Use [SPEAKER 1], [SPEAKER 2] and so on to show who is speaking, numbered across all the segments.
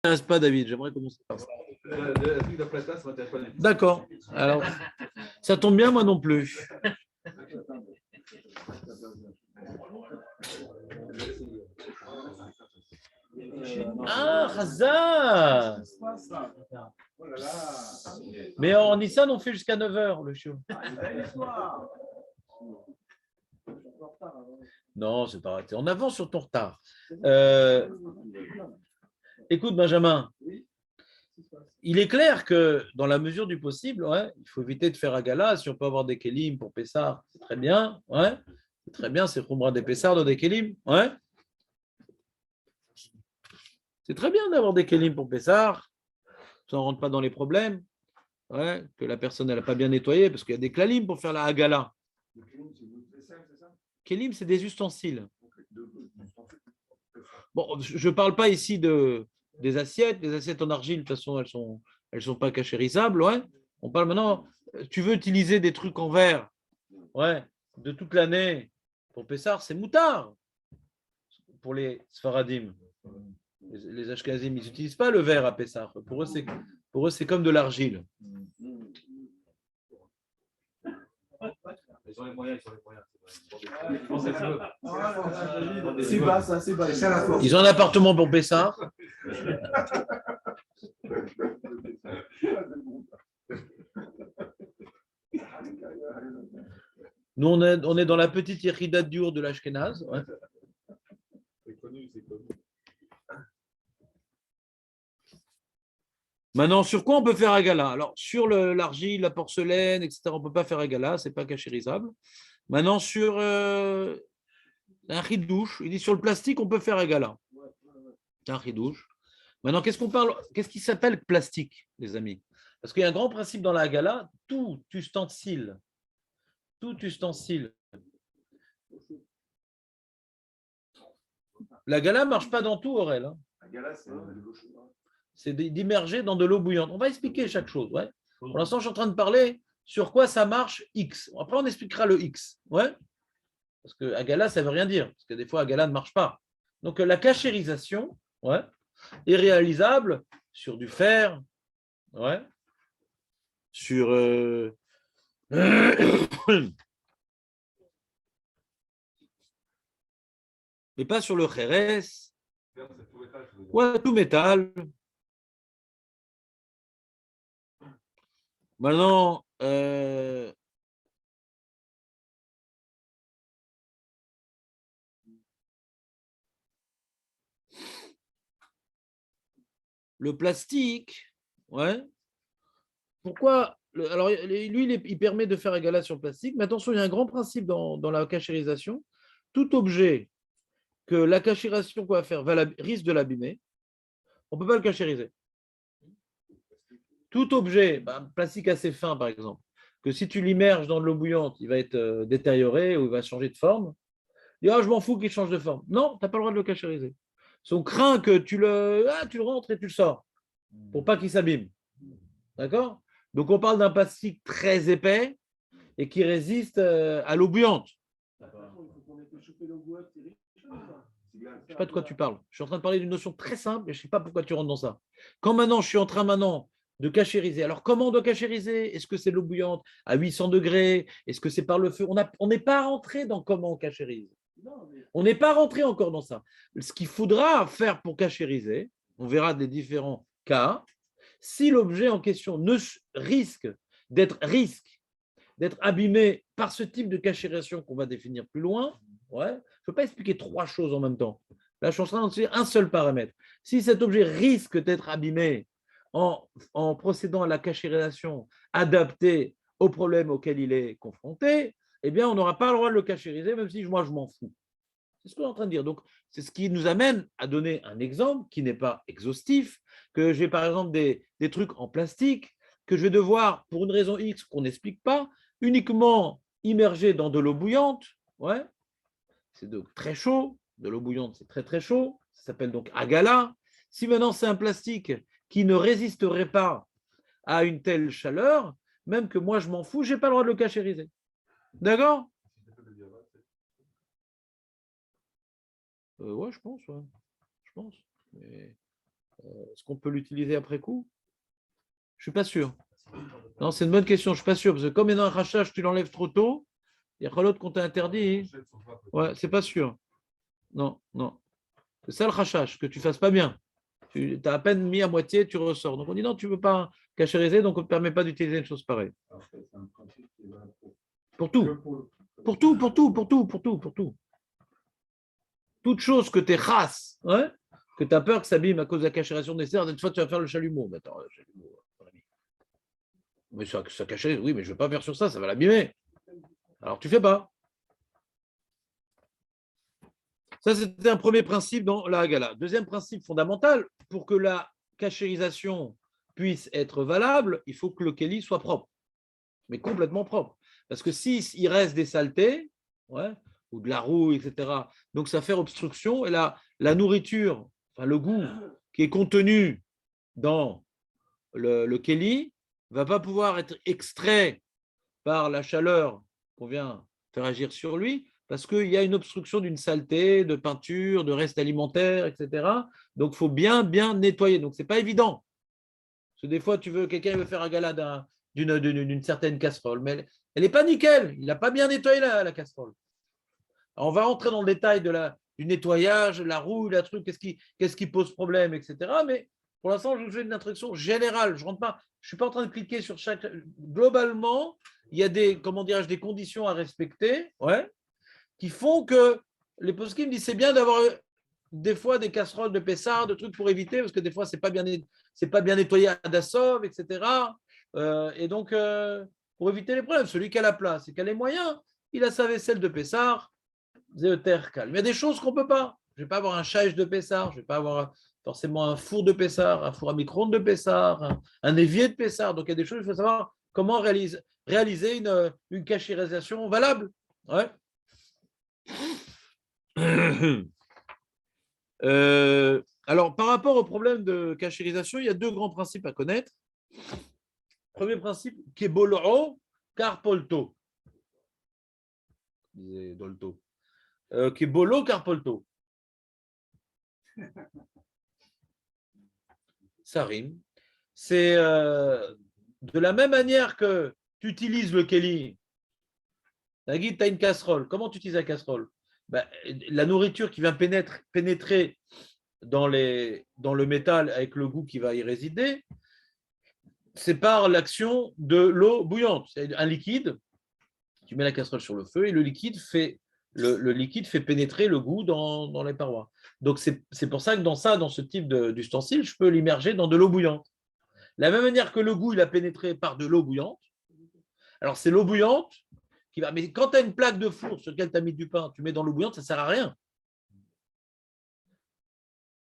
[SPEAKER 1] m'intéresse pas, David. J'aimerais commencer par ça.
[SPEAKER 2] Le truc de plata, ça m'intéresse pas du tout.
[SPEAKER 1] D'accord. Alors, ça tombe bien, moi non plus. Ah, Hazard. Mais en Nissan, on fait jusqu'à 9h, le show. Non, c'est pas raté. On avance sur ton retard. Écoute, Benjamin, il est clair que dans la mesure du possible, ouais, il faut éviter de faire Agala. Si on peut avoir des Kélim pour Pessar, c'est très bien. Ouais, c'est très bien, c'est Khumra des Pessar dans des Kélim. Ouais. C'est très bien d'avoir des Kélim pour Pessar. Ça ne rentre pas dans les problèmes. Ouais, que la personne n'a pas bien nettoyé, parce qu'il y a des Klalim pour faire la Agala. Kélim, c'est des ustensiles. Bon, je ne parle pas ici des assiettes. Les assiettes en argile, de toute façon, elles sont pas cachérisables. Ouais. On parle maintenant, tu veux utiliser des trucs en verre, ouais, de toute l'année pour Pessar, c'est moutard. Pour les Sfaradim, les Ashkenazim, ils n'utilisent pas le verre à Pessar. Pour eux, c'est comme de l'argile.
[SPEAKER 2] Ils ont les moyens,
[SPEAKER 3] C'est bas, ça, c'est bas.
[SPEAKER 1] Ils ont un appartement pour Pessar. Nous, on est dans la petite Yechida Diour de l'Ashkenaz. Ouais.
[SPEAKER 2] C'est connu.
[SPEAKER 1] Maintenant, sur quoi on peut faire Agala? Alors, sur l'argile, la porcelaine, etc., on ne peut pas faire Agala, ce n'est pas cachérisable. Maintenant, sur un chidouche, il dit sur le plastique, on peut faire Agala. C'est un chidouche. Maintenant, qu'est-ce qui s'appelle plastique, les amis? Parce qu'il y a un grand principe dans la Agala, tout ustensile. La Gala ne marche pas dans tout, Aurel. Hein. C'est d'immerger dans de l'eau bouillante. On va expliquer chaque chose. Ouais. Pour l'instant, je suis en train de parler sur quoi ça marche X. Après, on expliquera le X. Ouais. Parce que Agala, ça ne veut rien dire. Parce que des fois, Agala ne marche pas. Donc, la cachérisation, ouais, est réalisable sur du fer, ouais, sur mais pas sur le Jerez. Ouais, tout métal. Maintenant, le plastique, ouais. Pourquoi alors, lui, il permet de faire égalat sur le plastique, mais attention, il y a un grand principe dans la cachérisation. Tout objet que la cachérisation qu'on va faire risque de l'abîmer, on ne peut pas le cachériser. Tout objet, plastique assez fin par exemple, que si tu l'immerges dans de l'eau bouillante, il va être détérioré ou il va changer de forme. Il dit, je m'en fous qu'il change de forme. Non, tu n'as pas le droit de le cachériser. On craint que tu le rentres et tu le sors pour pas qu'il s'abîme. D'accord? Donc, on parle d'un plastique très épais et qui résiste à l'eau bouillante. Je ne sais pas de quoi tu parles. Je suis en train de parler d'une notion très simple et je ne sais pas pourquoi tu rentres dans ça. Quand maintenant, je suis en train de cachériser. Alors, comment on doit cachériser? Est-ce que c'est l'eau bouillante à 800 degrés? Est-ce que c'est par le feu? On n'est pas rentré dans comment on cachérise. On n'est pas rentré encore dans ça. Ce qu'il faudra faire pour cachériser, on verra des différents cas, si l'objet en question risque d'être abîmé par ce type de cachérisation qu'on va définir plus loin, ouais, je ne peux pas expliquer trois choses en même temps. Là, je suis en train d'en un seul paramètre. Si cet objet risque d'être abîmé en procédant à la cachérisation adaptée au problème auquel il est confronté, eh bien, on n'aura pas le droit de le cachériser, même si moi, je m'en fous. C'est ce qu'on est en train de dire. Donc, c'est ce qui nous amène à donner un exemple qui n'est pas exhaustif, que j'ai par exemple des trucs en plastique, que je vais devoir, pour une raison X qu'on n'explique pas, uniquement immerger dans de l'eau bouillante. Ouais. C'est très chaud. De l'eau bouillante, c'est très très chaud. Ça s'appelle donc agala. Si maintenant c'est un plastique qui ne résisterait pas à une telle chaleur, même que moi je m'en fous, je n'ai pas le droit de le cachériser. D'accord? Ouais, je pense. Ouais. Je pense. Mais Est-ce qu'on peut l'utiliser après coup? Je ne suis pas sûr. Non, c'est une bonne question, je ne suis pas sûr. Parce que comme il y a un rachage, tu l'enlèves trop tôt, il y a l'autre qu'on t'a interdit. Ouais, c'est pas sûr. Non, non. C'est ça le rachage, que tu ne fasses pas bien. Tu as à peine mis à moitié, tu ressors. Donc on dit non, tu ne veux pas cachériser, donc on ne te permet pas d'utiliser une chose pareille. Pour tout. Pour tout, pour tout, pour tout, pour tout, pour tout. Toute chose que tu es race, ouais, que tu as peur que ça abîme à cause de la cachération des serres, des fois tu vas faire le chalumeau. Mais attends, le chalumeau, mon ami. Mais ça cachérise, oui, mais je ne veux pas faire sur ça, ça va l'abîmer. Alors tu ne fais pas. Ça, c'était un premier principe dans la Haggalah. Deuxième principe fondamental, pour que la cachérisation puisse être valable, il faut que le kéli soit propre, mais complètement propre. Parce que s'il reste des saletés, ouais, ou de la rouille, etc., donc ça fait obstruction, et la nourriture, enfin le goût qui est contenu dans le kéli, ne va pas pouvoir être extrait par la chaleur qu'on vient faire agir sur lui, parce qu'il y a une obstruction d'une saleté, de peinture, de restes alimentaires, etc. Donc, il faut bien nettoyer. Donc, ce n'est pas évident. Parce que des fois, quelqu'un veut faire un gala d'une certaine casserole, mais elle n'est pas nickel. Il n'a pas bien nettoyé la casserole. Alors, on va rentrer dans le détail du nettoyage, la rouille, la truc, qu'est-ce qui pose problème, etc. Mais pour l'instant, je vous fais une introduction générale. Je ne suis pas en train de cliquer sur chaque. Globalement, il y a des conditions à respecter, ouais, qui font que les poskim me disent c'est bien d'avoir des fois des casseroles de Pessah, de trucs pour éviter, parce que des fois, c'est pas bien nettoyé à Dassov, etc. Et donc, pour éviter les problèmes, celui qui a la place et qui a les moyens, il a sa vaisselle de Pessah, zéoter calme. Il y a des choses qu'on ne peut pas. Je ne vais pas avoir un chaise de Pessah, je ne vais pas avoir forcément un four de Pessah, un four à micro-ondes de Pessah, un évier de Pessah. Donc, il y a des choses, il faut savoir comment réaliser une cachérisation valable. Ouais. Alors, par rapport au problème de cachérisation, il y a deux grands principes à connaître. Premier principe, Kebolro Carpolto. Disait Dolto. Kebolo Carpolto. Ça rime. C'est de la même manière que tu utilises le Keli. Tu as une casserole. Comment tu utilises la casserole? La nourriture qui vient pénétrer dans le métal avec le goût qui va y résider, c'est par l'action de l'eau bouillante. C'est un liquide, tu mets la casserole sur le feu et le liquide fait pénétrer le goût dans les parois. Donc c'est pour ça que dans ce type d'ustensile, je peux l'immerger dans de l'eau bouillante. De la même manière que le goût, il a pénétré par de l'eau bouillante. Alors c'est l'eau bouillante qui va. Mais quand tu as une plaque de four sur laquelle tu as mis du pain, tu mets dans l'eau bouillante, ça ne sert à rien.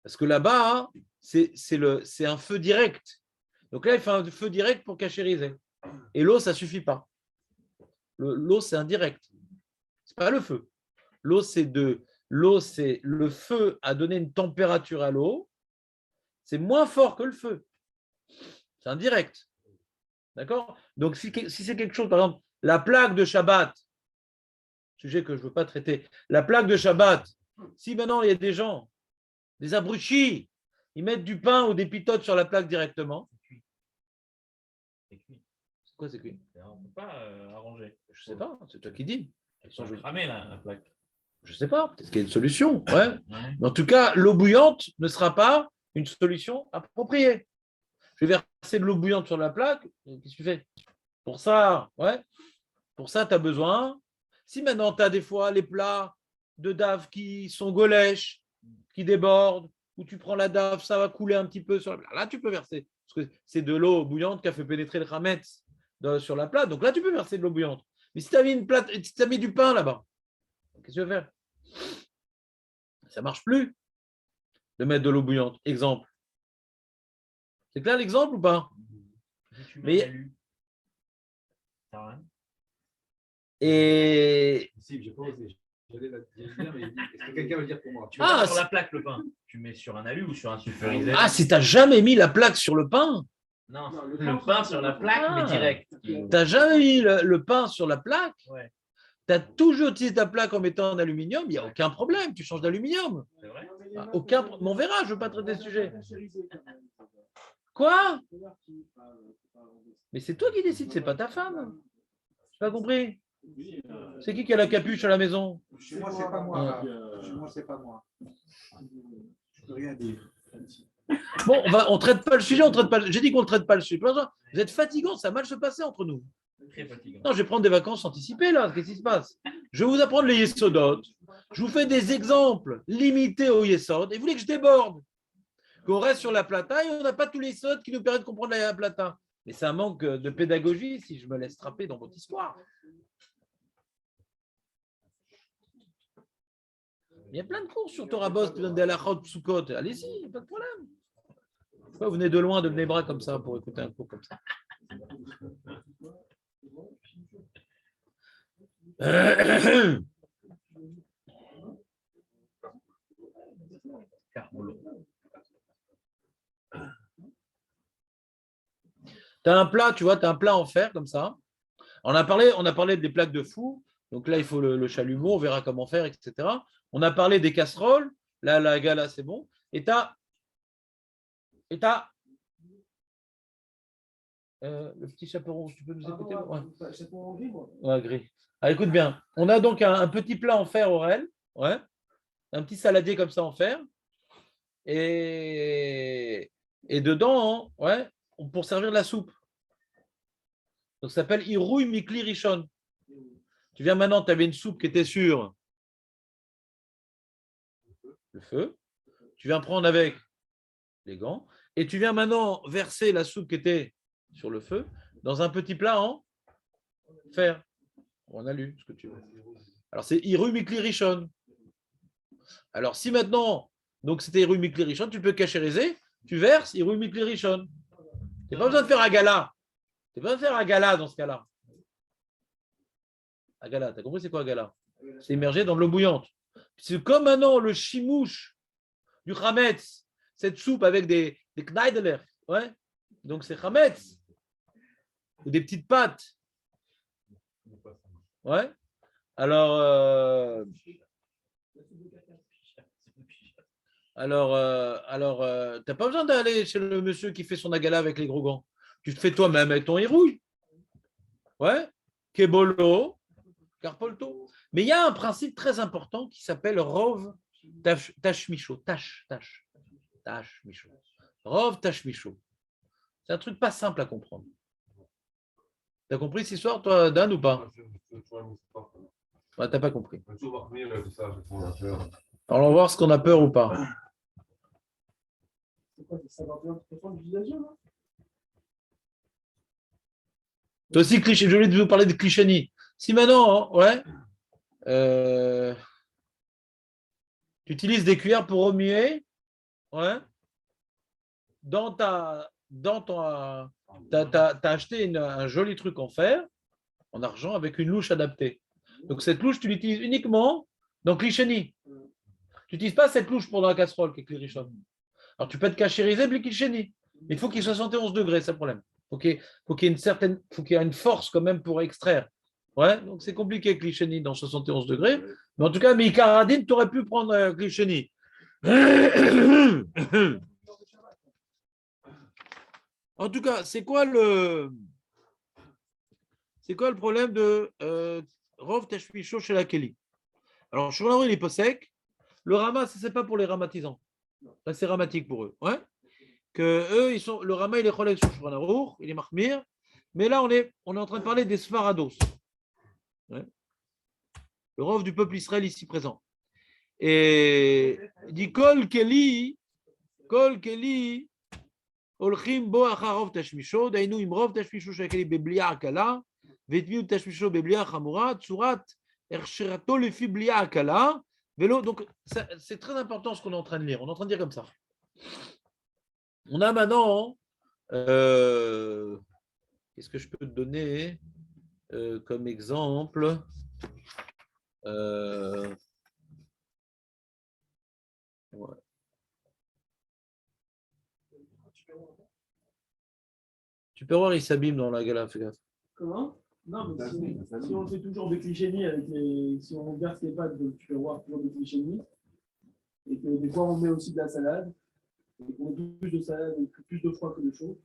[SPEAKER 1] Parce que là-bas, c'est un feu direct. Donc là, il fait un feu direct pour cachériser. Et l'eau, ça ne suffit pas. L'eau, c'est indirect. Ce n'est pas le feu. L'eau, c'est le feu a donné une température à l'eau. C'est moins fort que le feu. C'est indirect. D'accord? Donc, si c'est quelque chose, par exemple, la plaque de Shabbat, sujet que je ne veux pas traiter, la plaque de Shabbat, si maintenant il y a des gens, des abrutis, ils mettent du pain ou des pitotes sur la plaque directement.
[SPEAKER 4] C'est cuit.
[SPEAKER 1] C'est quoi, c'est cuit?
[SPEAKER 4] On ne peut pas arranger.
[SPEAKER 1] Je ne sais pas, c'est toi qui dis.
[SPEAKER 4] Ils sont cramés, la plaque.
[SPEAKER 1] Je ne sais pas, peut-être qu'il y a une solution. Ouais.
[SPEAKER 4] Ouais.
[SPEAKER 1] Mais en tout cas, l'eau bouillante ne sera pas une solution appropriée. Je vais verser de l'eau bouillante sur la plaque. Qu'est-ce que tu fais? Pour ça, ouais. Pour ça, tu as besoin. Si maintenant, tu as des fois les plats de dave qui sont golèches, qui débordent, ou tu prends la dave, ça va couler un petit peu sur la plaque. Là, tu peux verser. Parce que c'est de l'eau bouillante qui a fait pénétrer le chametz sur la plaque. Donc là, tu peux verser de l'eau bouillante. Mais si tu as mis du pain là-bas, qu'est-ce que tu vas faire? Ça ne marche plus de mettre de l'eau bouillante. Exemple. C'est clair l'exemple ou pas? Mais... Et...
[SPEAKER 2] Si, j'ai pas osé. J'allais la dire, mais est-ce que quelqu'un va le dire pour moi?
[SPEAKER 4] Tu mets pas sur la plaque le pain. Tu mets sur un alu ou sur un sulfurisé.
[SPEAKER 1] Ah, si tu n'as jamais mis la plaque sur le pain?
[SPEAKER 4] Non, le pain sur la plaque, mais direct.
[SPEAKER 1] Tu n'as jamais mis le pain sur la plaque?
[SPEAKER 4] Ouais.
[SPEAKER 1] Tu as toujours utilisé ta plaque en mettant en aluminium, il n'y a aucun problème, tu changes d'aluminium.
[SPEAKER 4] C'est vrai.
[SPEAKER 1] Aucun... Mais on verra, je ne veux pas traiter ce sujet. Quoi? Mais c'est toi qui décides, c'est pas ta femme. Je n'ai pas compris. C'est qui a la capuche à la maison?
[SPEAKER 3] Chez moi, c'est pas moi. Chez moi, c'est pas moi. Je peux rien dire.
[SPEAKER 1] Bon, on ne traite pas le sujet, on traite pas. J'ai dit qu'on ne traite pas le sujet. Vous êtes fatigants, ça va mal se passer entre nous.
[SPEAKER 4] Très fatigant.
[SPEAKER 1] Non, je vais prendre des vacances anticipées là. Qu'est-ce qui se passe? Je vais vous apprendre les yesodot. Je vous fais des exemples limités aux yesod. Et vous voulez que je déborde? Qu'on reste sur la plata et on n'a pas tous les yesod qui nous permettent de comprendre la plata. Mais c'est un manque de pédagogie si je me laisse trapper dans votre histoire. Il y a plein de cours sur Torah Boss, des halachot, psukot. Allez-y, pas de problème. Pourquoi vous venez de loin de Bnei-Brak comme ça pour écouter un cours comme ça? Tu as un plat, tu vois, tu as un plat en fer comme ça. On a parlé des plaques de fou. Donc là, il faut le chalumeau, on verra comment faire, etc. On a parlé des casseroles. Là, la gala, c'est bon. Et tu as le petit chaperon, tu peux nous écouter? Ouais, gris. Ah, écoute bien. On a donc un petit plat en fer Aurel, ouais, un petit saladier comme ça en fer, et dedans, ouais, pour servir de la soupe. Donc ça s'appelle Irouy Mikli Rishon. Tu viens maintenant, tu avais une soupe qui était sur le feu. Tu viens prendre avec les gants, et tu viens maintenant verser la soupe qui était sur le feu dans un petit plat en fer. On a lu ce que tu veux. Alors, c'est Iru Mikli Rishon. Alors, si maintenant, donc c'était Iru Mikli Rishon, tu peux cachériser, tu verses Iru Mikli Rishon. Tu n'as pas besoin de faire Agala. Tu n'as pas besoin de faire Agala dans ce cas-là. Agala, tu as compris c'est quoi Agala? C'est immergé dans de l'eau bouillante. C'est comme maintenant le chimouche du Hametz, cette soupe avec des Kneideler. Ouais. Donc, c'est Hametz. Ou des petites pâtes. Ouais. Alors, t'as pas besoin d'aller chez le monsieur qui fait son agala avec les gros gants. Tu te fais toi-même avec ton hérouille. Ouais. Kebolo, Carpolto. Mais il y a un principe très important qui s'appelle Rov Tashmicho. Tashmicho. Rov Tashmicho. C'est un truc pas simple à comprendre. T'as compris cette histoire, toi, Dan, ou pas? Ouais, t'as pas compris. Alors, on va voir ce qu'on a peur ou pas. Toi aussi, cliché, je voulais vous parler de Clicheni. Si maintenant, ouais, tu utilises des cuillères pour remuer, ouais, t'as acheté un joli truc en fer, en argent, avec une louche adaptée. Donc, cette louche, tu l'utilises uniquement dans Clicheni. Tu n'utilises pas cette louche pour dans la casserole qui est Clicheni. Alors, tu peux être cachérisé, mais Clicheni. Mais il faut qu'il y ait 71 degrés, c'est le problème. Faut qu'il y ait une force quand même pour extraire. Ouais, donc c'est compliqué Clicheni dans 71 degrés. Mais en tout cas, Mikaradine, tu aurais pu prendre Clicheni. En tout cas, c'est quoi le problème de Rov Tashmicho chez la Kelly? Alors, Shulchan il est pas sec. Le rama, ce n'est pas pour les ramatisants. Là, c'est ramatique pour eux. Ouais. Que eux, le rama, il est collègue sur Shulchan, il est mahmir. Mais là, on est en train de parler des Sfarados. Ouais. Le Rov du peuple Israël ici présent. Et il dit Kol Keli, הולכים בו אחר רוב תשמישו, דהיינו עם רוב תשמישו של הכלי בבליעה הקלה, והטביעו תשמישו בבליעה חמורה, צורת הכשרתו לפי בליעה הקלה, ולא, donc c'est très important ce qu'on est en train de lire, on est en train de dire comme ça. On a maintenant, qu'est-ce que je peux te donner comme exemple? Ouais. Tu peux voir, il s'abîme dans la gala, fais gaffe.
[SPEAKER 3] Comment? Non, mais si on fait toujours des clichés avec si on verse les pâtes, donc tu fais voir toujours des clichés et que des fois on met aussi de la salade, et qu'on met plus de salade et plus de froid que de chaud.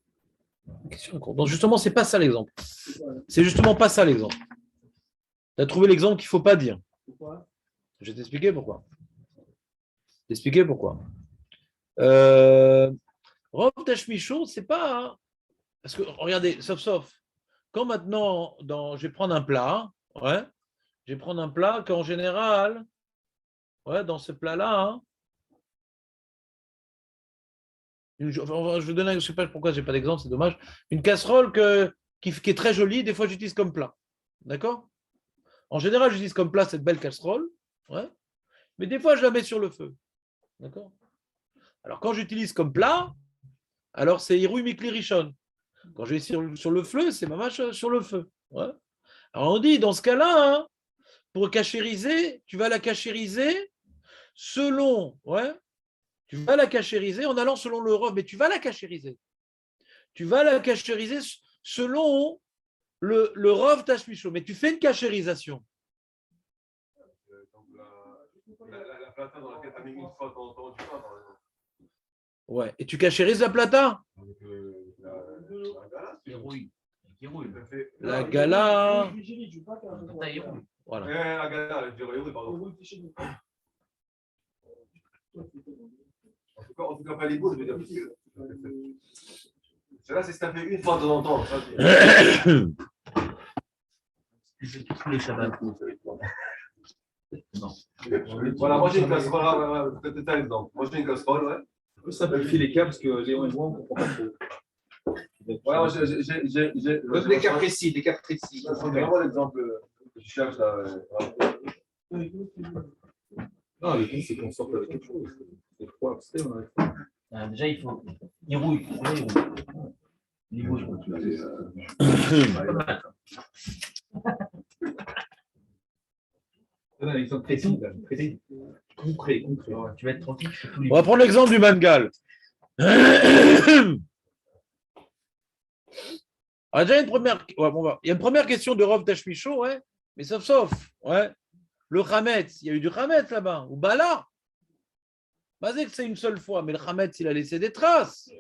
[SPEAKER 1] Donc justement, c'est pas ça l'exemple.
[SPEAKER 3] C'est quoi,
[SPEAKER 1] C'est justement pas ça l'exemple. Tu as trouvé l'exemple qu'il ne faut pas dire.
[SPEAKER 3] pourquoi?
[SPEAKER 1] Je vais t'expliquer pourquoi. Rov Tashmichon, c'est pas. Hein, parce que regardez, sauf. Quand maintenant, je vais prendre un plat, ouais, je vais prendre un plat qu'en général, ouais, dans ce plat-là, hein, je vais donner, je ne sais pas pourquoi je n'ai pas d'exemple, c'est dommage. Une casserole qui est très jolie, des fois j'utilise comme plat. D'accord? En général, j'utilise comme plat cette belle casserole, ouais, mais des fois je la mets sur le feu. D'accord? Alors quand j'utilise comme plat, alors c'est Hiroui Mikli Rishon. Quand je vais sur le feu, c'est ma vache sur le feu. Ouais. Alors on dit, dans ce cas-là, hein, pour cachériser, tu vas la cachériser selon, ouais, tu vas la cachériser en allant selon le rov, mais tu vas la cachériser. Tu vas la cachériser selon le rov tashmicho, mais tu fais une cachérisation.
[SPEAKER 2] La plata dans laquelle tu as mis une fois de temps en temps du pain, par exemple.
[SPEAKER 1] Ouais. Et tu cachérises la plata.
[SPEAKER 4] Qui rouille. Qui rouille.
[SPEAKER 1] La gala.
[SPEAKER 4] Voilà.
[SPEAKER 2] La gala, je dirais oui, pardon. En tout cas, pas les boules, je veux dire. Celle-là, c'est ce que tu as fait une fois de temps en temps.
[SPEAKER 4] Tous les Shabbats. Non.
[SPEAKER 2] Voilà, moi j'ai une casserole, peut-être un exemple. Moi j'ai une casserole, ouais.
[SPEAKER 5] On peut simplifier les cas parce que Léon et moi, on ne comprend pas trop.
[SPEAKER 2] Voilà, j'ai des cas précis, C'est vraiment l'exemple que je cherche là.
[SPEAKER 5] Non, le but, c'est qu'on sorte avec quelque chose. C'est trop abstrait.
[SPEAKER 4] Déjà, il faut. Il rouille. Il rouille.
[SPEAKER 5] Donne un exemple précis. Concret.
[SPEAKER 4] Tu vas être tranquille.
[SPEAKER 1] On va prendre l'exemple du mangal. Alors, déjà, il y a une première question de Rov Tashmicho, ouais, mais sauf, ouais. Le Hametz, il y a eu du Hametz là-bas, ou Bala. Basé que c'est une seule fois, mais le Hametz, il a laissé des traces.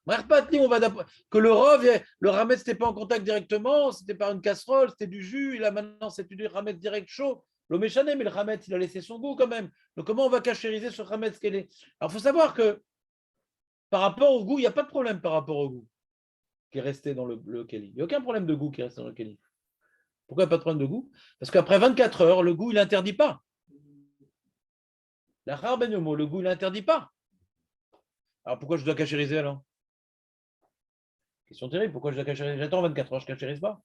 [SPEAKER 1] Que le Hametz n'était pas en contact directement, c'était par une casserole, c'était du jus, et là maintenant c'est du Hametz direct chaud. Le méchané, mais le Hametz, il a laissé son goût quand même. Donc comment on va cachériser ce Hametz qu'elle est? Alors il faut savoir que par rapport au goût, il n'y a pas de problème par rapport au goût qui est resté dans le Kéli. Il n'y a aucun problème de goût qui est resté dans le Kéli. Pourquoi il n'y a pas de problème de goût? Parce qu'après 24 heures, le goût, il n'interdit pas. La Char Ben Yomo, le goût, il n'interdit pas. Alors pourquoi je dois cachériser alors? Question terrible, pourquoi je dois cachériser? J'attends 24 heures, je ne cachérise pas.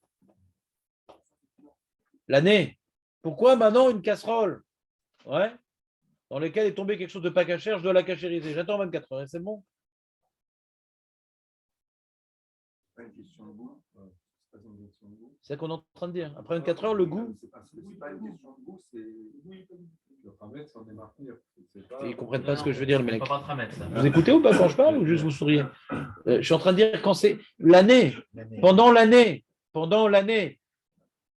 [SPEAKER 1] L'année. Pourquoi maintenant une casserole, ouais, dans laquelle est tombé quelque chose de pas cachère, je dois la cachériser? J'attends 24 heures et c'est bon.
[SPEAKER 2] C'est pas une question de goût.
[SPEAKER 1] C'est ça qu'on est en train de dire. Après 24 heures, le goût.
[SPEAKER 2] C'est pas une question de goût, c'est. Le Hametz, on est marqué.
[SPEAKER 1] Ils ne comprennent pas ce que je veux dire, le mec.
[SPEAKER 4] Vous
[SPEAKER 1] Vous écoutez ou pas quand je parle ou juste vous souriez? Je suis en train de dire quand c'est l'année, pendant l'année,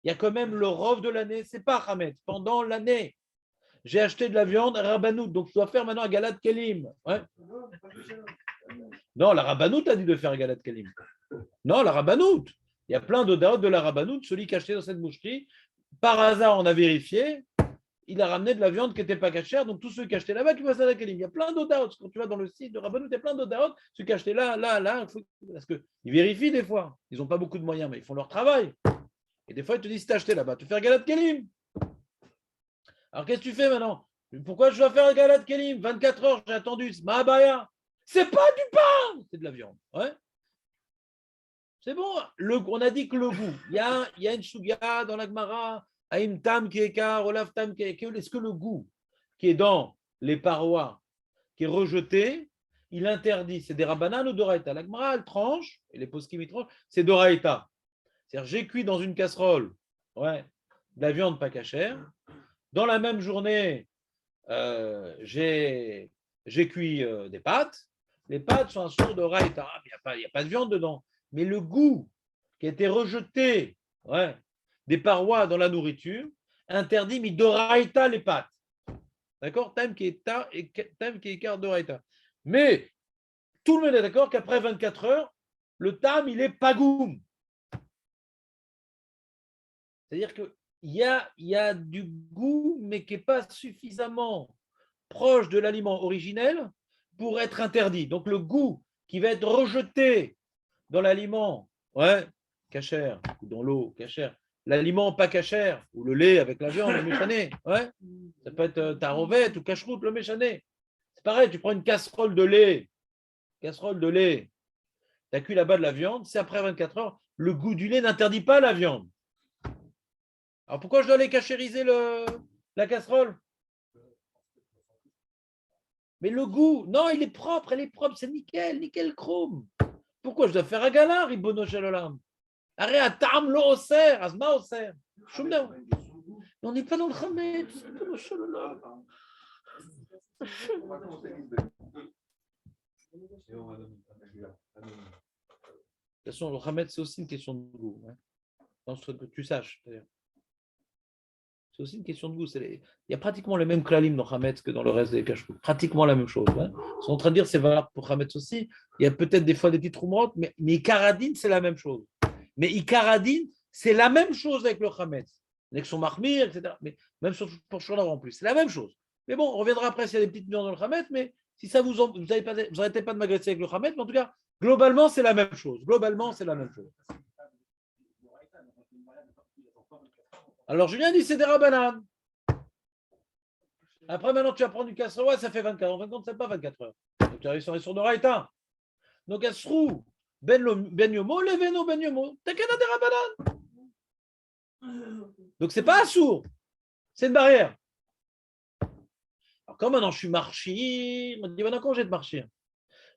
[SPEAKER 1] il y a quand même le rov de l'année, c'est pas Hametz, pendant l'année. J'ai acheté de la viande à Rabanout, donc je dois faire maintenant un Galat Kelim. Ouais. Non, la Rabanout a dit de faire un Galat Kelim. Non, la Rabanout. Il y a plein d'odaot de la Rabanout, celui qui a acheté dans cette boucherie. Par hasard, on a vérifié, il a ramené de la viande qui n'était pas cachère, donc tous ceux qui achetaient là-bas, qui passent à la Kelim. Il y a plein d'odaot. Quand tu vas dans le site de Rabanout, il y a plein d'odaot. Ceux qui achetaient là, parce qu'ils vérifient des fois. Ils n'ont pas beaucoup de moyens, mais ils font leur travail. Et des fois, ils te disent, si tu as acheté là-bas, tu fais un Galat Kelim. Alors, qu'est-ce que tu fais maintenant? Pourquoi je dois faire un Galat Kelim? 24 heures, j'ai attendu. C'est Mahabaya. C'est pas du pain, c'est de la viande. Ouais. C'est bon. On a dit que le goût. Il y a une suga dans la Gemara. Aïm tam keka, Olaf tam keka. Est-ce que le goût qui est dans les parois, qui est rejeté, il interdit? C'est des rabanan ou d'oraïta? La Gemara, elle tranche, et les poskim, ils tranchent, c'est d'oraïta. C'est-à-dire, j'ai cuit dans une casserole, ouais, de la viande pas cachère. Dans la même journée, j'ai cuit des pâtes. Les pâtes sont un sourd de raïta. Il n'y a pas de viande dedans. Mais le goût qui a été rejeté, ouais, des parois dans la nourriture, interdit midoraïta les pâtes. D'accord? Tam qui est ta et tam qui est écart d'oraïta. Mais tout le monde est d'accord qu'après 24 heures, le tam, il est pagoum. C'est-à-dire qu'il y a du goût, mais qui n'est pas suffisamment proche de l'aliment originel pour être interdit. Donc le goût qui va être rejeté dans l'aliment, ouais, cachère, ou dans l'eau, cachère, l'aliment pas cachère, ou le lait avec la viande, le méchané, ouais, ça peut être tarovette ou cacheroute, le méchané. C'est pareil, tu prends une casserole de lait, tu as cuit là-bas de la viande, c'est après 24 heures, le goût du lait n'interdit pas la viande. Alors pourquoi je dois aller cachériser la casserole? Mais le goût, non, il est propre, elle est propre, c'est nickel, nickel chrome. Pourquoi je dois faire un galar, Ribono Shalolam? Arrête, à tam lo oser, asma oser. On n'est pas dans le Khamet, Ribono Shalolam. De toute façon, le Khamet, c'est aussi une question de goût. Hein. Que tu saches, d'ailleurs. C'est aussi une question de goût. Il y a pratiquement les mêmes klalim dans Hametz que dans le reste des cache-coups. Pratiquement la même chose. Hein. Ils sont en train de dire c'est valable pour Hametz aussi. Il y a peut-être des fois des petites roumrottes, mais Ikaradine, c'est la même chose. Mais Ikaradine, c'est la même chose avec le Hametz. Avec son marmire, etc. Mais même pour Shonor en plus. C'est la même chose. Mais bon, on reviendra après s'il y a des petites nuances dans le Hametz, mais si ça vous n'arrêtez pas de m'agresser avec le Hametz, mais en tout cas, globalement, c'est la même chose. Globalement, c'est la même chose. Alors, Julien dit c'est des rabananes. Après, maintenant, tu vas prendre du casserole, ouais, ça fait 24 heures. En fin de compte, c'est pas 24 heures. Donc, tu arrives sur les sourds de Raïta. Donc, Asrou, Ben Yomo, Leveno Ben Yomo, Takana des rabananes. Donc, c'est pas un sourd, c'est une barrière. Alors, quand maintenant je suis marchir, on me dit maintenant, comment je vais te marchir?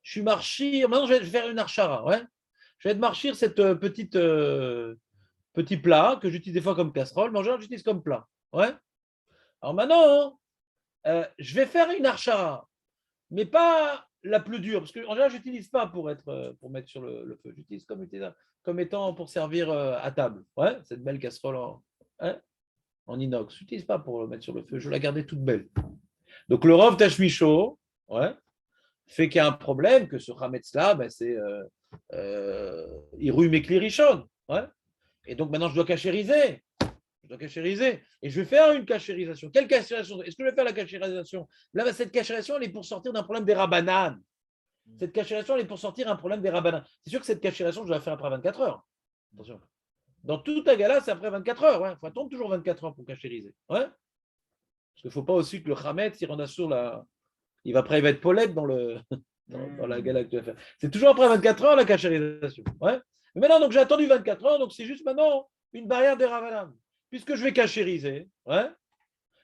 [SPEAKER 1] Je suis marchir, maintenant, je vais faire une archara, ouais. Je vais te marchir cette petit plat que j'utilise des fois comme casserole, mais en général, j'utilise comme plat. Ouais. Alors maintenant, je vais faire une archara, mais pas la plus dure, parce qu'en général, je n'utilise pas pour mettre sur le feu. J'utilise comme étant pour servir à table. Ouais, cette belle casserole en inox. Je n'utilise pas pour mettre sur le feu. Je vais la garder toute belle. Donc le Rov Tashmicho, ouais, fait qu'il y a un problème, que ce Hametz-là, ben, c'est Iru Mekli Rishon. Ouais. Et donc maintenant, je dois cachériser. Et je vais faire une cachérisation. Quelle cachérisation? Est-ce que je vais faire la cachérisation? Là, cette cachérisation, elle est pour sortir d'un problème des rabananes. Cette cachérisation, elle est pour sortir un problème des rabananes. C'est sûr que cette cachérisation, je vais la faire après 24 heures. Attention. Dans tout Agala, c'est après 24 heures. Il faut attendre toujours 24 heures pour cachériser. Ouais. Parce qu'il ne faut pas aussi que le Hametz, il rende sur la. Il va être Paulette dans la gala que tu vas faire. C'est toujours après 24 heures la cachérisation. Ouais. Mais maintenant, donc j'ai attendu 24 heures, donc c'est juste maintenant une barrière des rabananes. Puisque je vais cachériser, ouais.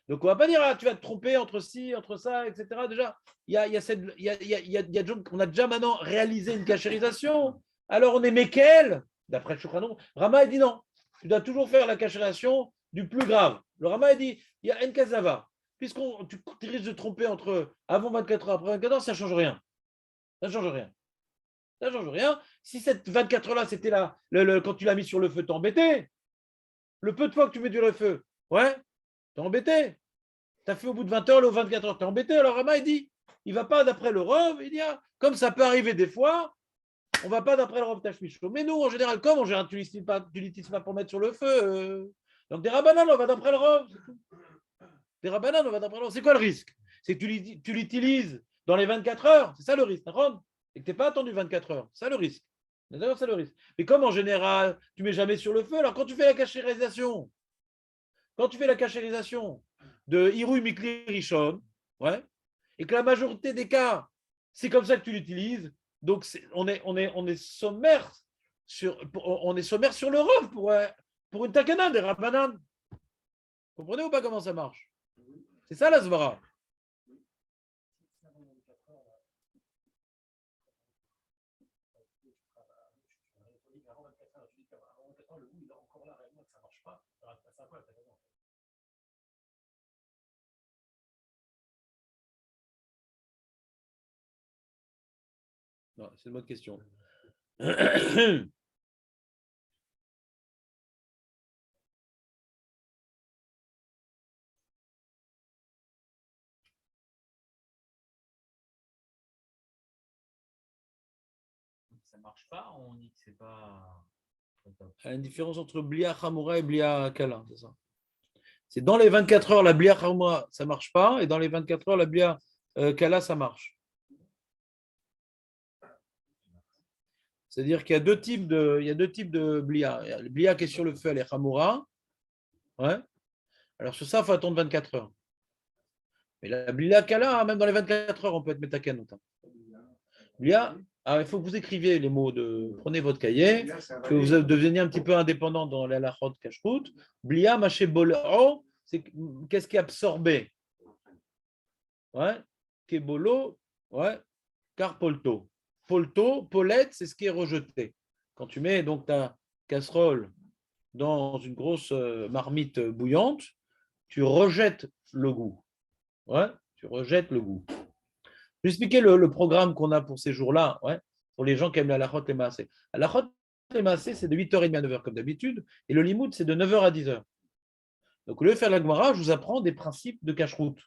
[SPEAKER 1] Donc on ne va pas dire tu vas te tromper entre ci, entre ça, etc. Déjà, il y a des gens qu'on a déjà maintenant réalisé une cachérisation. Alors on est Mekel, d'après Shouchanon. Rama a dit non, tu dois toujours faire la cachérisation du plus grave. Le Rama a dit il y a Nkazava. Puisqu'on tu risques de tromper entre avant 24 heures, après 24 heures, ça ne change rien. Ça ne change rien. Ça ne change rien. Si cette 24 heures-là, c'était là, quand tu l'as mis sur le feu, t'es embêté. Le peu de fois que tu mets du feu, ouais, t'es embêté. T'as fait au bout de 20 heures, le 24 heures, t'es embêté. Alors Rama, il dit, il ne va pas d'après le Rov, il dit, comme ça peut arriver des fois, on ne va pas d'après le Rov Tashmicho. Mais nous, en général, tu l'utilises pas pour mettre sur le feu. Donc des rabananes, on va d'après le Rov. Des rabananes, on va d'après le Rov. C'est quoi le risque? C'est que tu l'utilises dans les 24 heures. C'est ça le risque, d'accord? Et que tu n'es pas attendu 24 heures. C'est ça le risque. D'ailleurs, c'est le risque. Mais comme en général, tu ne mets jamais sur le feu, alors quand tu fais la cachérisation, de Hiru Mikli Rishon, ouais, et que la majorité des cas, c'est comme ça que tu l'utilises, donc on est sommaire sur le Rov pour une takana des rabbanan. Vous comprenez ou pas comment ça marche? C'est ça la svara. Non, c'est une bonne question.
[SPEAKER 4] marche pas, on dit que c'est pas.
[SPEAKER 1] Il y a une différence entre Blia Hamoura et Blia Kala, c'est ça. C'est dans les 24 heures, la Blia Hamoura, ça ne marche pas, et dans les 24 heures, la Blia Kala, ça marche. C'est-à-dire qu'il y a deux types de Blia. Il y a le Blia qui est sur le feu, elle est Hamoura. Ouais. Alors sur ça, il faut attendre 24 heures. Mais la Blia Kala, même dans les 24 heures, on peut être Metaken. Blia, il faut que vous écriviez les mots prenez votre cahier, que vous deveniez un petit peu indépendant dans la halachot kashrut. Blia maché bolo, c'est qu'est-ce qui est absorbé? Ouais. Kebolo, ouais. Car polto. Polto, polette, c'est ce qui est rejeté. Quand tu mets donc ta casserole dans une grosse marmite bouillante, tu rejettes le goût. Ouais, tu rejettes le goût. Je vais expliquer le programme qu'on a pour ces jours-là, ouais, pour les gens qui aiment la halachot et maasé. La halachot et maasé, c'est de 8h30 à 9h comme d'habitude, et le limoud, c'est de 9h à 10h. Donc, au lieu de faire la Gemara, je vous apprends des principes de cacheroute.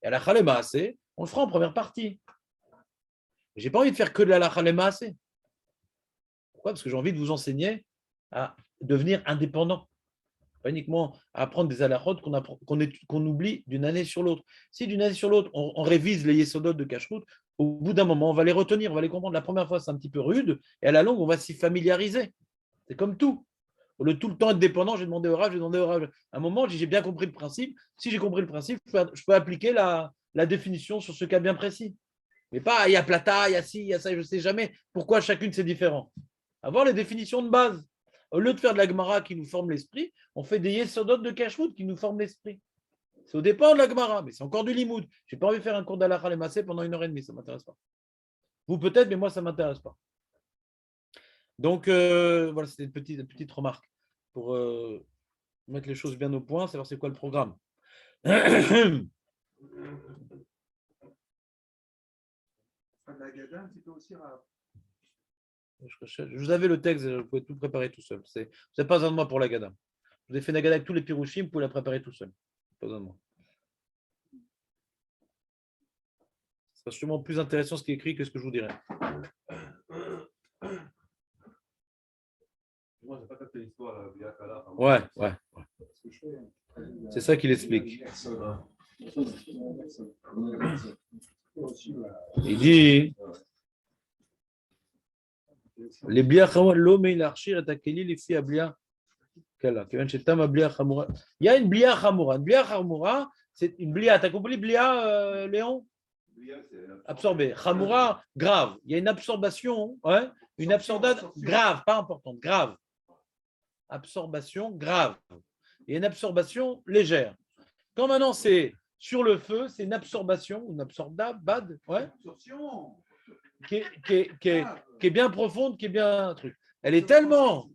[SPEAKER 1] Et à la halachot et maasé, on le fera en première partie. Je n'ai pas envie de faire que de la halachot et maasé. Pourquoi? Parce que j'ai envie de vous enseigner à devenir indépendant. Pas uniquement à apprendre des halachot qu'on oublie d'une année sur l'autre. Si d'une année sur l'autre, on révise les yesodot de cacheroute, au bout d'un moment, on va les retenir, on va les comprendre. La première fois, c'est un petit peu rude, et à la longue, on va s'y familiariser. C'est comme tout. Au lieu de tout le temps être dépendant, j'ai demandé au Rav. À un moment, j'ai bien compris le principe. Si j'ai compris le principe, je peux appliquer la définition sur ce cas bien précis. Mais pas, il y a plata, il y a ci, il y a ça, je ne sais jamais pourquoi chacune c'est différent. Avoir les définitions de base. Au lieu de faire de la Gemara qui nous forme l'esprit, on fait des yesodot de kashrut qui nous forment l'esprit. C'est au départ de la Gemara, mais c'est encore du limoud. Je n'ai pas envie de faire un cours d'halakha et maasé pendant 1h30, ça ne m'intéresse pas. Vous peut-être, mais moi, ça ne m'intéresse pas. Donc, voilà, c'était une petite remarque pour mettre les choses bien au point, savoir c'est quoi le programme. Je vous avais le texte, vous pouvez tout préparer tout seul. Vous n'avez pas besoin de moi pour la Gada. Je vous ai fait la Gada avec tous les pirouchim, vous pouvez la préparer tout seul. Pas besoin de moi. C'est sûrement plus intéressant ce qui est écrit que ce que je vous dirais.
[SPEAKER 5] Moi, je n'ai pas capté l'histoire de Yakala.
[SPEAKER 1] Ouais. C'est ça qu'il explique. Il dit les blia l'homme il archir et akeli les filles à blia kala. Il y a une blia chamoura. Une blia chamoura, c'est une blia. T'as compris blia, Léon? Absorbé. Chamoura, grave. Il y a une absorption, ouais, une absorbation grave, pas importante, grave. Absorption grave. Il y a une absorption légère. Quand maintenant c'est sur le feu, c'est une absorption, une absorbable, bad, ouais, qui est bien profonde, qui est bien truc. Elle est tellement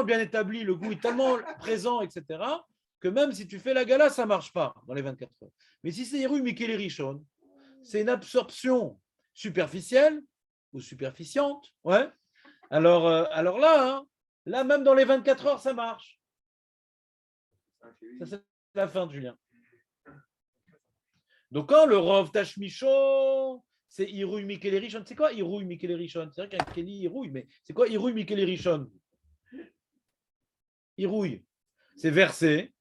[SPEAKER 1] bien établie, le goût est tellement présent, etc., que même si tu fais la gala, ça ne marche pas dans les 24 heures. Mais si c'est Yeru Mikel Rishon, c'est une absorption superficielle ou superficiente, ouais. Alors là, hein, là, même dans les 24 heures, ça marche. Ça, c'est la fin de Julien. Donc, quand le Rov Tashmicho, c'est Irouille Mikel Rishon. C'est quoi Irouille Mikel Rishon? C'est vrai qu'un Kelly Irouille, mais c'est quoi Irouille Mikel Rishon? Irouille, c'est verset.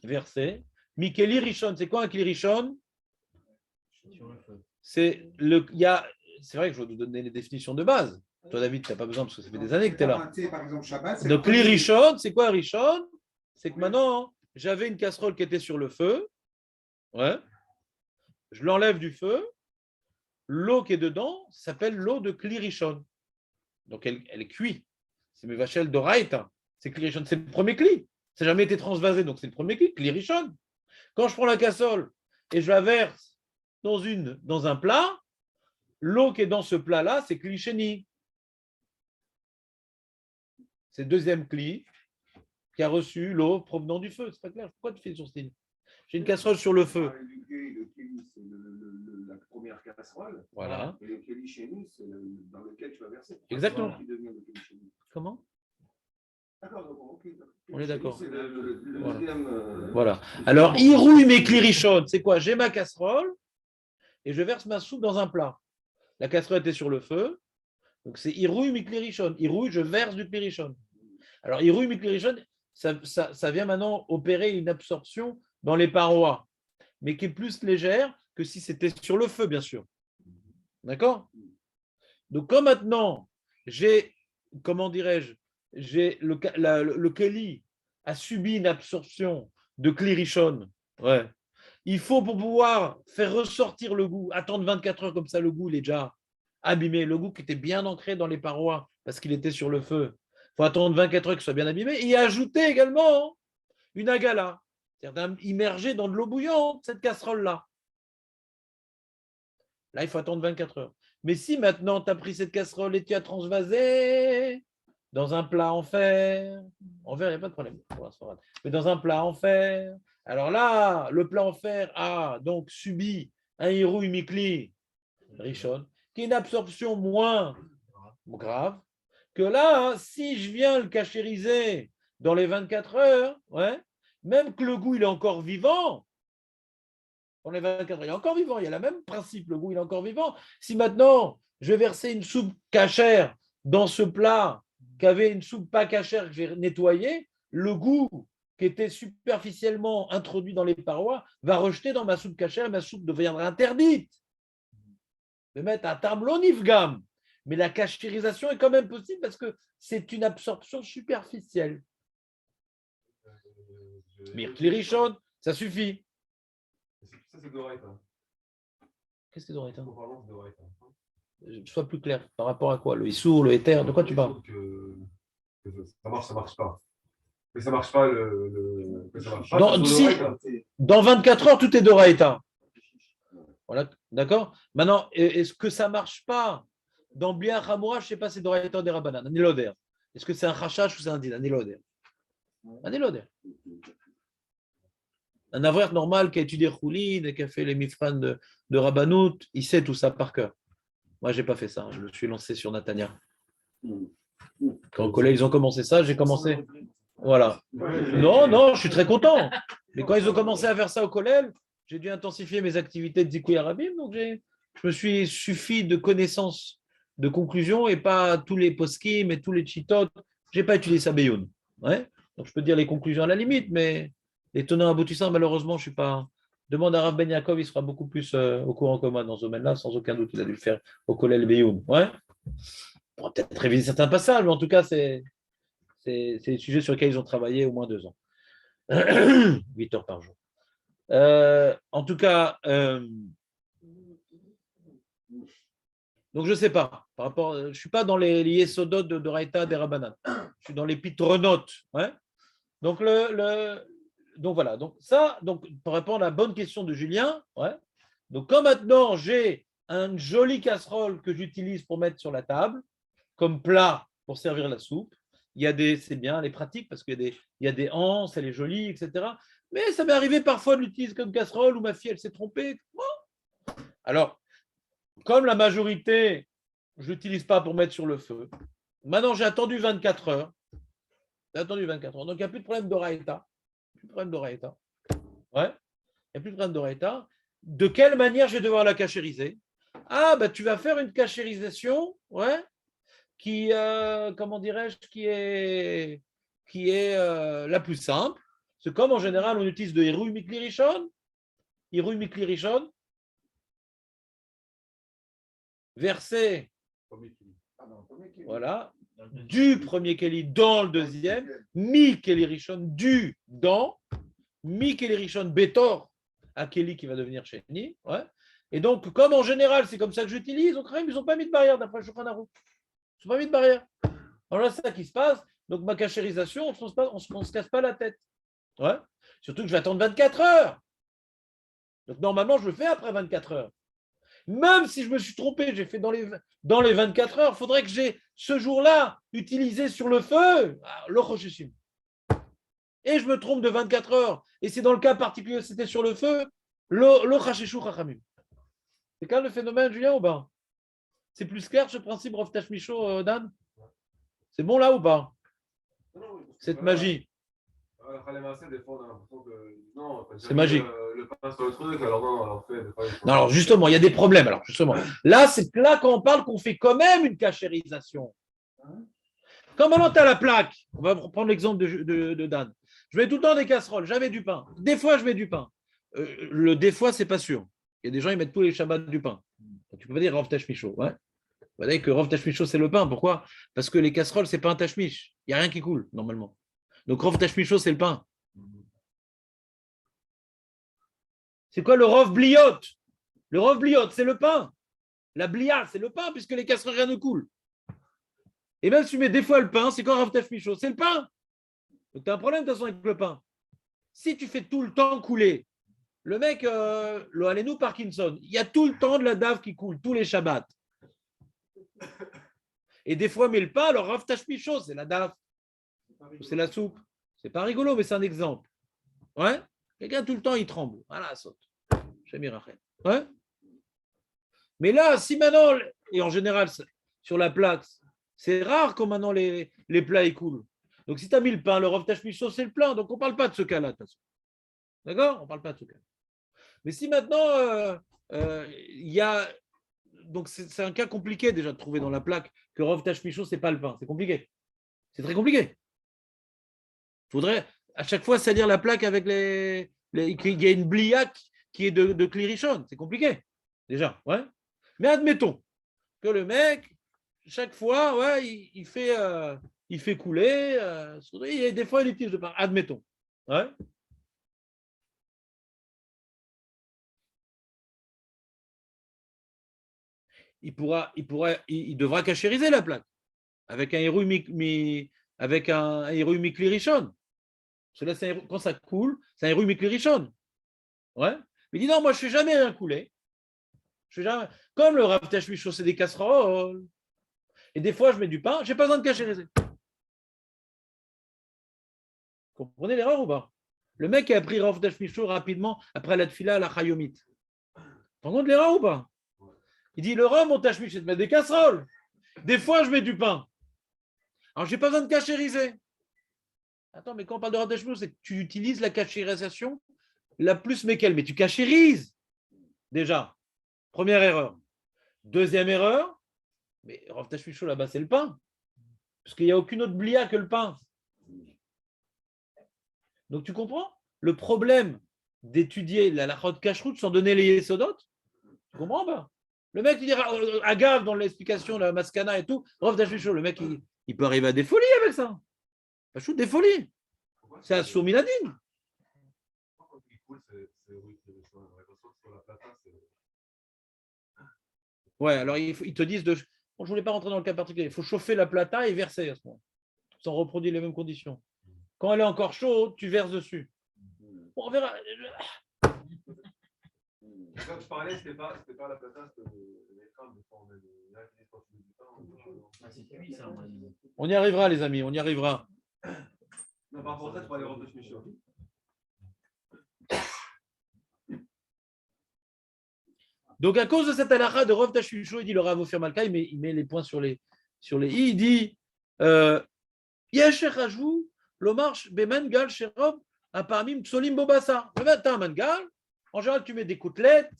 [SPEAKER 1] Verset. Mikeli Rishon, c'est quoi un Keli Rishon? C'est vrai que je vais vous donner les définitions de base. Toi, David, tu n'as pas besoin parce que ça fait des années que tu es là. Donc, Keli Rishon, c'est quoi Rishon? C'est que maintenant, j'avais une casserole qui était sur le feu. Ouais. Je l'enlève du feu. L'eau qui est dedans s'appelle l'eau de Kli Rishon. Donc, elle est cuite. C'est mes vachelles d'Oraïta. C'est Kli Rishon. C'est le premier Kli. Ça n'a jamais été transvasé, donc c'est le premier Kli, Kli Rishon. Quand je prends la casserole et je la verse dans un plat, l'eau qui est dans ce plat-là, c'est Kli Sheni. C'est le deuxième Kli qui a reçu l'eau provenant du feu. C'est pas clair. Pourquoi tu fais sur style? J'ai une casserole sur le feu.
[SPEAKER 2] Le kéli, c'est la première casserole.
[SPEAKER 1] Voilà.
[SPEAKER 2] Et le kéli chez nous, c'est dans lequel tu vas verser.
[SPEAKER 1] Exactement.
[SPEAKER 2] Qui devient le kéli chez nous.
[SPEAKER 1] Comment?
[SPEAKER 2] D'accord, donc, ok.
[SPEAKER 1] On est d'accord.
[SPEAKER 2] C'est le
[SPEAKER 1] Voilà.
[SPEAKER 2] deuxième.
[SPEAKER 1] Voilà. Alors, Irouille mes Kli Rishon, c'est quoi? J'ai ma casserole et je verse ma soupe dans un plat. La casserole était sur le feu. Donc c'est Irouy Miklirishon. Irouy, je verse du Klirishon. Alors Irouy Miklirishon, ça vient maintenant opérer une absorption dans les parois, mais qui est plus légère que si c'était sur le feu, bien sûr. D'accord? Donc comme maintenant, j'ai, comment dirais-je, j'ai le Keli a subi une absorption de Klirishon. Ouais. Il faut pour pouvoir faire ressortir le goût, attendre 24 heures comme ça, le goût il est déjà abîmé, le goût qui était bien ancré dans les parois parce qu'il était sur le feu. Il faut attendre 24 heures qu'il soit bien abîmé et ajouter également une agala, c'est-à-dire immerger dans de l'eau bouillante cette casserole-là. Là, il faut attendre 24 heures. Mais si maintenant tu as pris cette casserole et tu as transvasé dans un plat en fer, il n'y a pas de problème, mais dans un plat en fer, alors là, le plat en fer a donc subi un Hirouy Mikli Rishon, qui est une absorption moins grave que là, si je viens le cachériser dans les 24 heures, ouais, même que le goût il est encore vivant, dans les 24 heures, il est encore vivant, il y a le même principe, le goût il est encore vivant. Si maintenant je vais verser une soupe cachère dans ce plat qui avait une soupe pas cachère que j'ai nettoyée, le goût qui était superficiellement introduit dans les parois va rejeter dans ma soupe cachère et ma soupe deviendra interdite. De mettre un tableau nifgam. Mais la cachérisation est quand même possible parce que c'est une absorption superficielle. Mais Klirishon, ça suffit.
[SPEAKER 5] Ça, c'est d'Oraita.
[SPEAKER 1] Qu'est-ce que d'Oraita?
[SPEAKER 5] D'Oraita.
[SPEAKER 1] Sois plus clair. Par rapport à quoi? Le Issour, le Éther, de quoi tu parles?
[SPEAKER 5] Que ça marche pas. Que ça marche pas ça marche pas.
[SPEAKER 1] Dans 24 heures, tout est d'Oraita. Voilà, d'accord? Maintenant, est-ce que ça ne marche pas dans Blia Hamoura? Je ne sais pas, c'est d'Oraita des Rabbanan, un éloder. Est-ce que c'est un Chachash ou c'est un din? Un éloder. Un éloder. Un avraire normal qui a étudié Choulin et qui a fait les mifran de Rabbanout, il sait tout ça par cœur. Moi, je n'ai pas fait ça. Je me suis lancé sur Natania. Quand au collège, ils ont commencé ça, j'ai commencé. Voilà. Non, je suis très content. Mais quand ils ont commencé à faire ça au collège, j'ai dû intensifier mes activités de Zikouy Arabim. Donc, je me suis suffi de connaissances, de conclusions et pas tous les poskim et tous les chitot. Je n'ai pas étudié ça Beyoun. Ouais. Donc, je peux dire les conclusions à la limite, mais les tenants aboutissants, malheureusement, je ne suis pas. Demande à Rav Ben Yaakov, il sera beaucoup plus au courant que moi dans ce domaine-là, sans aucun doute. Il a dû le faire au collège Beyoun. Ouais. On pourra peut-être réviser certains passages, mais en tout cas, c'est des sujets sur lesquels ils ont travaillé au moins 2 ans. 8 heures par jour. En tout cas, donc je ne sais pas. Par rapport, je ne suis pas dans les Yesodot de Raïta des Rabbanan. Je suis dans les Pitronotes. Ouais. Donc, donc voilà. Donc, ça, pour répondre à la bonne question de Julien, ouais. Donc, comme maintenant j'ai une jolie casserole que j'utilise pour mettre sur la table, comme plat pour servir la soupe, c'est bien, elle est pratique parce qu'il y a des anses, elle est jolie, etc. Mais ça m'est arrivé parfois de l'utiliser comme casserole où ma fille, elle s'est trompée. Alors, comme la majorité, je ne l'utilise pas pour mettre sur le feu. Maintenant, j'ai attendu 24 heures. Donc, il n'y a plus de problème d'oraïta. Plus de problème d'oraïta. Ouais. Il n'y a plus de problème d'oraïta. De quelle manière je vais devoir la cachériser? Ah, tu vas faire une cachérisation, ouais, qui, comment dirais-je, qui est la plus simple. C'est comme en général, on utilise de Hirouy Mikli Rishon. Hirouy Mikli Rishon. Verset, voilà, du premier Keli dans le deuxième, mi Keli Rishon, du dans, mi Keli Rishon Betor, à Keli qui va devenir Sheni. Ouais. Et donc, comme en général, c'est comme ça que j'utilise, donc ils n'ont pas mis de barrière d'après Shulchan Aruch. Ils n'ont pas mis de barrière. Alors là, c'est ça qui se passe. Donc, ma cachérisation, on ne se casse pas la tête. Ouais. Surtout que je vais attendre 24 heures. Donc, normalement, je le fais après 24 heures. Même si je me suis trompé, j'ai fait dans les 24 heures, il faudrait que j'ai ce jour-là utilisé sur le feu, le Roshishim. Et je me trompe de 24 heures. Et c'est dans le cas particulier, c'était sur le feu, le Chashishu Chachamim. C'est quand même le phénomène, Julien, ou pas? C'est plus clair ce principe, Rav Tashmicho, Dan? C'est bon là ou pas? Cette magie.
[SPEAKER 5] Des fois, on a l'impression que non,
[SPEAKER 1] C'est magique.
[SPEAKER 5] Le pain sur le truc, alors non, alors fait.
[SPEAKER 1] Non, alors justement, il y a des problèmes. Alors justement, là, c'est là quand on parle qu'on fait quand même une cachérisation. Quand maintenant tu as la plaque, on va prendre l'exemple de Dan. Je mets tout le temps des casseroles, jamais du pain. Des fois, je mets du pain. Des fois, c'est pas sûr. Il y a des gens, ils mettent tous les Shabbats du pain. Tu peux pas dire Rav Tashmicho. Ouais. Vous voyez que Rav Tashmicho, c'est le pain. Pourquoi? Parce que les casseroles, c'est pas un tashmich. Il n'y a rien qui coule, normalement. Donc Rav Tashmicho, c'est le pain. C'est quoi le Rav Bliot? Le Rav Bliot, c'est le pain. La blia, c'est le pain, puisque les casseroles, rien ne coule. Et même si tu mets des fois le pain, c'est quoi Rav Tashmicho? C'est le pain. Donc tu as un problème de toute façon avec le pain. Si tu fais tout le temps couler, le mec, le Alenu Parkinson, il y a tout le temps de la dave qui coule, tous les Shabbats. Et des fois, mais le pain, alors Rav Tashmicho, c'est la dave. C'est la soupe. C'est pas rigolo, mais c'est un exemple. Ouais? Quelqu'un tout le temps, il tremble. Voilà, saute. Ouais? Mais là, si maintenant, et en général, sur la plaque, c'est rare quand maintenant les plats ils coulent. Donc si tu as mis le pain, le Rav Tashmicho, c'est le plein. Donc on ne parle pas de ce cas-là, de toute façon. D'accord? On ne parle pas de ce cas-là. Mais si maintenant, il y a. Donc c'est un cas compliqué déjà de trouver dans la plaque que Rav Tashmicho, ce n'est pas le pain. C'est compliqué. C'est très compliqué. Il faudrait à chaque fois salir la plaque avec qu'il y a une blia qui est de Klirichon. C'est compliqué, déjà. Ouais. Mais admettons que le mec, chaque fois, ouais, il fait couler. Et des fois, il utilise le pain. Admettons. Ouais. Il devra cachériser la plaque avec un héros Miklirichon. Quand ça coule, c'est un héros Miklirichon. Ouais. Mais il dit non, moi je ne fais jamais rien couler. Comme le Rav Tashmicho, c'est des casseroles. Et des fois, je mets du pain, je n'ai pas besoin de cachériser. Vous comprenez l'erreur ou pas? Le mec qui a pris Rav Tashmicho rapidement après la tfila à la Chayomit. Tu te rends compte de l'erreur ou pas? Il dit le Rav, mon Tashmicho, c'est de mettre des casseroles. Des fois, je mets du pain. Alors, je n'ai pas besoin de cachériser. Attends, mais quand on parle de Rav Tashmicho, c'est que tu utilises la cachérisation la plus méquelle, mais tu cachérises. Déjà. Première erreur. Deuxième erreur, mais Rav Tashmicho là-bas, c'est le pain. Parce qu'il n'y a aucune autre blia que le pain. Donc tu comprends le problème d'étudier la halakha de kashrut sans donner les yesodot? Tu comprends pas? Le mec, il dira agave dans l'explication, la maskana et tout, Rav Tashmicho, le mec, il peut arriver à des folies avec ça. Kashrut, des folies. C'est à Sourmiladine. Ouais, alors ils te disent bon, je ne voulais pas rentrer dans le cas particulier. Il faut chauffer la plata et verser à ce moment. Ça reproduit les mêmes conditions. Quand elle est encore chaude, tu verses dessus. Bon, on verra.
[SPEAKER 5] Quand je parlais, c'était pas la plata, c'était les crânes.
[SPEAKER 1] On y arrivera, les amis, on y arrivera.
[SPEAKER 5] Non, par rapport à ça, tu parlais de Rav Tashmicho.
[SPEAKER 1] Donc, à cause de cette halakha de Rav Tashmicho, il dit le Rav Ofer Malka, il met les points sur les i. Il dit Yesher Rajou, l'omarche bemangal sherov, aparmim psolim bobassa. Le matin, un mangal, en général, tu mets des côtelettes.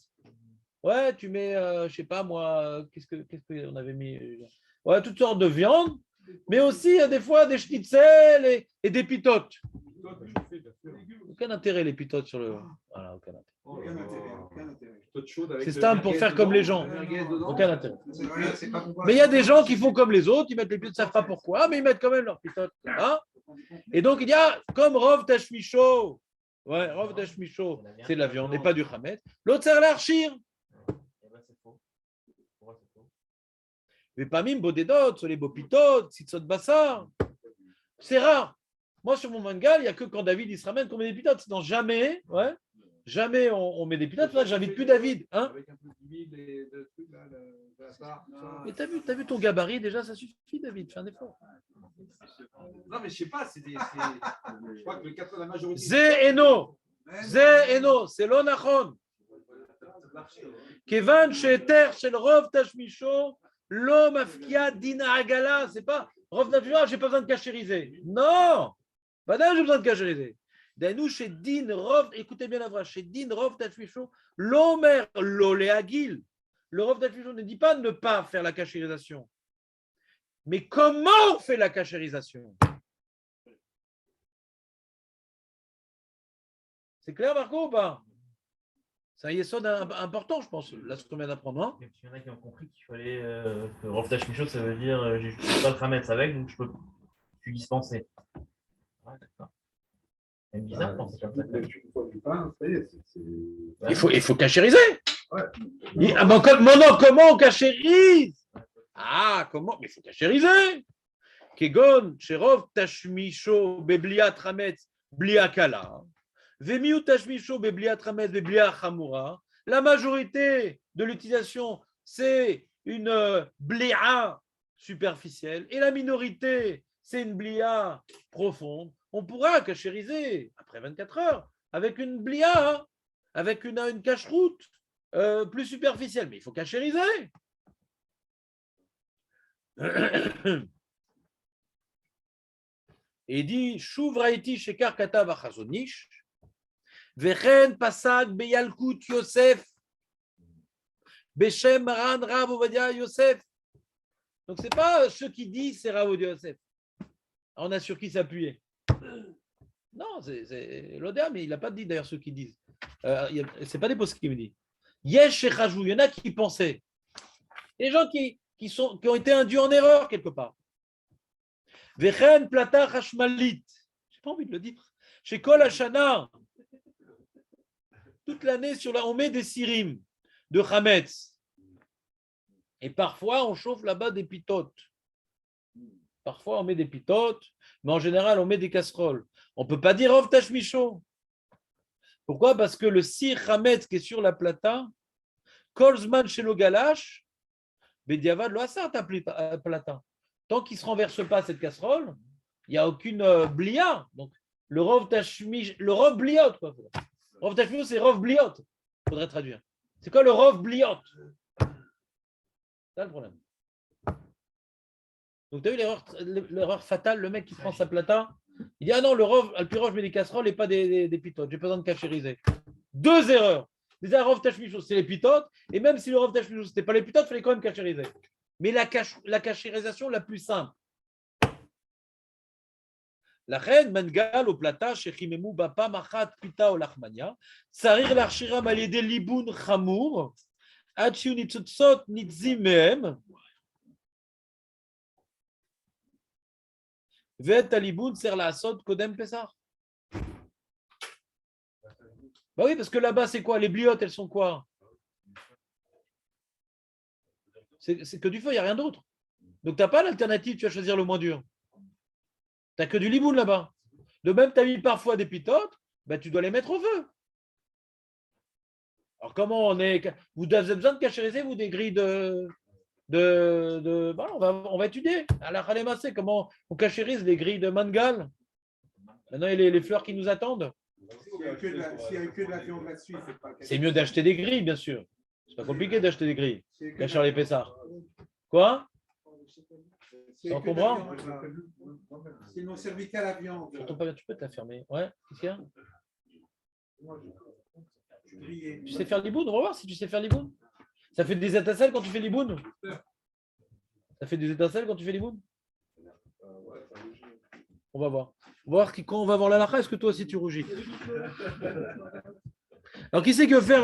[SPEAKER 1] Ouais, tu mets, je ne sais pas moi, qu'est-ce qu'on avait mis? Ouais, toutes sortes de viandes, mais aussi des fois des schnitzel et des pitotes. Aucun intérêt, les pitotes sur le. Voilà, aucun intérêt. C'est simple pour faire comme les gens. Aucun intérêt. Mais il y a des gens qui font comme les autres, ils mettent les pitotes, ils ne savent pas pourquoi, mais ils mettent quand même leurs pitotes. Hein? Et donc, il y a comme Rav Tashmicho. Ouais, Rav Tashmicho, c'est de la viande et pas du chametz. L'autre, c'est l'archir. Mais pas mime, bodedot, sur les bopitotes, sitzot bassar. C'est rare. Moi, sur mon mangal, il n'y a que quand David il se ramène qu'on met des pitotes. Sinon, jamais, jamais on met des pitotes. Là, j'invite plus David. Hein? Mais t'as vu ton gabarit, déjà, ça suffit, David. Fais un effort.
[SPEAKER 2] Non, mais je sais pas, je crois que la majorité.
[SPEAKER 1] Zé Eno, c'est l'onachon. Kevan sheter shel Rav Tashmicho, l'homme afkia dina agala. C'est pas Rav Tashmicho, j'ai pas besoin de cachériser. Non! Maintenant, j'ai besoin de cachériser. Nous, chez Din Rov, écoutez bien la phrase, chez Din Rov Tashmisho, l'Omer l'Oléagil. Le Rov Tashmisho ne dit pas de ne pas faire la cachérisation. Mais comment on fait la cachérisation? C'est clair, Marco, ou pas? C'est un yesod important, je pense, là, ce qu'on vient d'apprendre. Hein.
[SPEAKER 4] Il y en a qui ont compris qu'il fallait que Rav Tashmichot, ça veut dire je ne peux pas le Hametz avec, donc je suis dispensé. Ouais, d'accord. C'est bizarre de penser comme ça.
[SPEAKER 1] Il faut cachériser.
[SPEAKER 5] Ouais.
[SPEAKER 1] Comment on cachérise? Ah, comment? Mais il faut cachériser. Kegon, Cherov, Tashmisho, Bebliat Hametz, Blia Kala. Vemiu Tashmisho, Bebliat Hametz, Beblia Chamura. La majorité de l'utilisation, c'est une blia superficielle et la minorité, c'est une blia profonde. On pourra cachériser après 24 heures avec une blia, avec une cache-route plus superficielle, mais il faut cachériser. Et il dit Shuvraiti Shekar Katav Achazonish, Vechen Pasag Beyalkut Yosef, Beshem Maran Rav Ovadia Yosef. Donc, ce n'est pas ceux qui disent c'est Rav Ovadia Yosef. On a sur qui s'appuyer. Non, c'est l'Odéa, mais il n'a pas dit d'ailleurs ceux qui disent. Ce n'est pas des postes qui me disent. Yesh et Rajou, il y en a qui pensaient. Les gens qui ont été induits en erreur quelque part. Vechen Plata Hashmalit. Je n'ai pas envie de le dire. Chez Kol Hashana, toute l'année, on met des sirim de Hametz. Et parfois, on chauffe là-bas des pitotes. Parfois, on met des pitotes, mais en général, on met des casseroles. On ne peut pas dire Rov Tashmisho. Pourquoi? Parce que le sir Hametz qui est sur la plata, Kolzman chez le Galash, Bediavad lo asar ta plata. Tant qu'il ne se renverse pas cette casserole, il n'y a aucune blia. Donc, le Rov Tashmisho, le Rov bliot, quoi. Rov Tashmisho, c'est Rov bliot. Il faudrait traduire. C'est quoi le Rov bliot? C'est ça le problème. Donc, tu as vu l'erreur fatale, le mec qui prend sa plata, il dit ah non, le Rov, je mets des casseroles et pas des pitotes. J'ai pas besoin de cachériser. Deux erreurs. Déjà, Rov Tashmisho, c'est les pitotes. Et même si le Rov Tashmisho, ce n'était pas les pitotes, il fallait quand même cachériser. Mais la cachérisation la plus simple. La reine Mangal au plata, Shechimemu Bapa Machat Pita o Lachmania, Sarir Larshira Maliede Liboun Chamour, Achiu Nitzutzot Nitzimem, Vet Aliboun Ser la Asod Kodem Pesar. Bah oui, parce que là-bas, c'est quoi? Les bliottes, elles sont quoi? C'est que du feu, il n'y a rien d'autre. Donc, tu n'as pas l'alternative, tu vas choisir le moins dur. Tu n'as que du liboun là-bas. De même, tu as mis parfois des pitotes, ben, tu dois les mettre au feu. Alors, comment on est. Vous avez besoin de cachériser, vous, des grilles de. Bon, on va étudier. À la Khalema, c'est comment on cachérise les grilles de mangal. Maintenant, il y a les fleurs qui nous attendent.
[SPEAKER 6] S'il n'y a que de la viande là-dessus,
[SPEAKER 1] c'est mieux d'acheter des grilles, bien sûr. C'est pas compliqué d'acheter des grilles. Cacher les pessards. Quoi? C'est encombrant?
[SPEAKER 6] C'est non servi qu'à la viande.
[SPEAKER 1] Tu peux te la fermer. Ouais, qu'est-ce qu'il y a? Tu sais faire l'iboun? On va voir si tu sais faire l'iboun. Ça fait des étincelles quand tu fais l'iboun? Ça fait des étincelles quand tu fais l'iboun? On va voir. On va voir quand on va voir la lacha. Est-ce que toi aussi tu rougis? Alors, qui c'est que faire